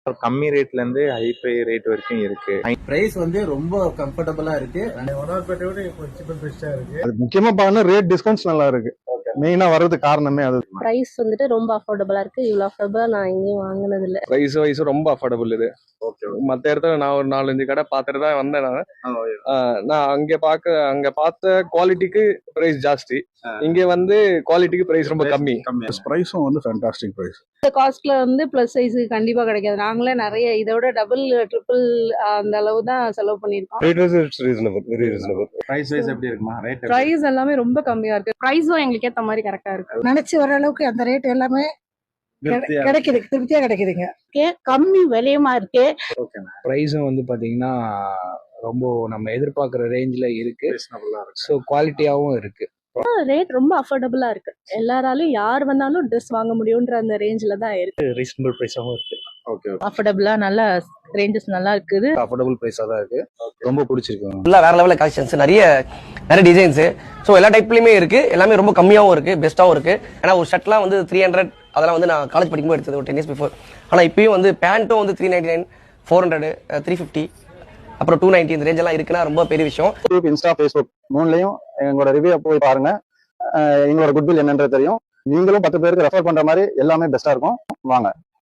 கம்மி ரேட்ல இருந்து ஹை ரேட் வரைக்கும் இருக்கு. பிரைஸ் வந்து ரொம்ப கம்ஃபர்டபுளா இருக்கு. அது முக்கியமா பாத்தீங்கன்னா ரேட் டிஸ்கவுண்ட்ஸ் நல்லா இருக்கு. மெயினா வர்றதுக்கு காரணமே அது. பிரைஸ் வந்துட்டு ரொம்ப அஃபோர்டபுளா இருக்கு. இவ்வளவு அஃபோர்டபுளா நான் எங்கேயும் வாங்கினது இல்ல. பிரைஸ் வைஸ் ரொம்ப அஃபோர்டபுள் இது. மத்த இடத்துல நான் ஒரு 4-5 கடை பார்த்துட்டு தான் வந்தேன். நான் அங்க பார்த்த குவாலிட்டிக்கு பிரைஸ் ஜாஸ்தி, இங்க வந்து குவாலிட்டிக்கு பிரைஸ் ரொம்ப கம்மி. பிரைஸும் வந்து ஃபேண்டாஸ்டிக் பிரைஸ். இந்த காஸ்ட்ல வந்து பிளஸ் சைஸ் கண்டிப்பா கிடைக்காது. நாங்களே நிறைய இதோட டபுள் ட்ரிபிள் அந்த அளவு தான் செலவு பண்ணிருக்கோம். பிரைஸ் வைஸ் எப்படி இருக்குமா? ரேட் பிரைஸ் எல்லாமே ரொம்ப கம்மியா இருக்கு. பிரைஸும் எங்களுக்கு ஏத்த மாதிரி கரெக்டா இருக்கு. நினைச்சு வர அளவுக்கு அந்த ரேட் எல்லாமே கிடைக்குது, திருப்தியா கிடைக்குதுங்க. கம்மி விலையுமா இருக்கு. ப்ரைஸும் வந்து பாத்தீங்கன்னா ரொம்ப நம்ம எதிர்பார்க்குற ரேஞ்சில் இருக்கு. ஸோ குவாலிட்டியாகவும் இருக்கு. ரேட் ரொம்ப அஃபோர்டபுளா இருக்கு. எல்லாராலையும் யார் வந்தாலும் ட்ரெஸ் வாங்க முடியும்ன்ற அந்த ரேஞ்சில தான் இருக்கு. ரீசனபிள் ப்ரைஸாகவும் இருக்கு. அஃபோர்டபுளா நல்ல ரேஞ்சஸ் நல்லா இருக்குது. அஃபோர்டபுள் ப்ரைஸாக தான் இருக்கு. ரொம்ப பிடிச்சிருக்கு. ஃபுல்லாக வேற லெவலில் கலெக்ஷன்ஸ், நிறைய டிசைன்ஸு. ஸோ எல்லா டைப்லையுமே இருக்கு. எல்லாமே ரொம்ப கம்மியாகவும் இருக்கு, பெஸ்ட்டாகவும் இருக்கு. ஏன்னா ஒரு ஷர்ட்லாம் வந்து 300, அதெல்லாம் வந்து நான் காலேஜ் படிக்கும்போது எடுத்தது ஒரு 10 years பிஃபோர். ஆனால் இப்பயும் வந்து பேண்ட்டும் வந்து 399, 400, 350, அப்புறம் 290 இந்த ரேஞ்ச் எல்லாம் இருக்குன்னா ரொம்ப பெரிய விஷயம். இன்ஸ்டா, ஃபேஸ்புக் மூணுலையும் எங்களோட ரிவ்யூ போய் பாருங்க. எங்களோட குட்வில் என்னன்றது தெரியும். நீங்களும் 10 பேருக்கு ரெஃபர் பண்ற மாதிரி எல்லாமே பெஸ்டா இருக்கும். வாங்க.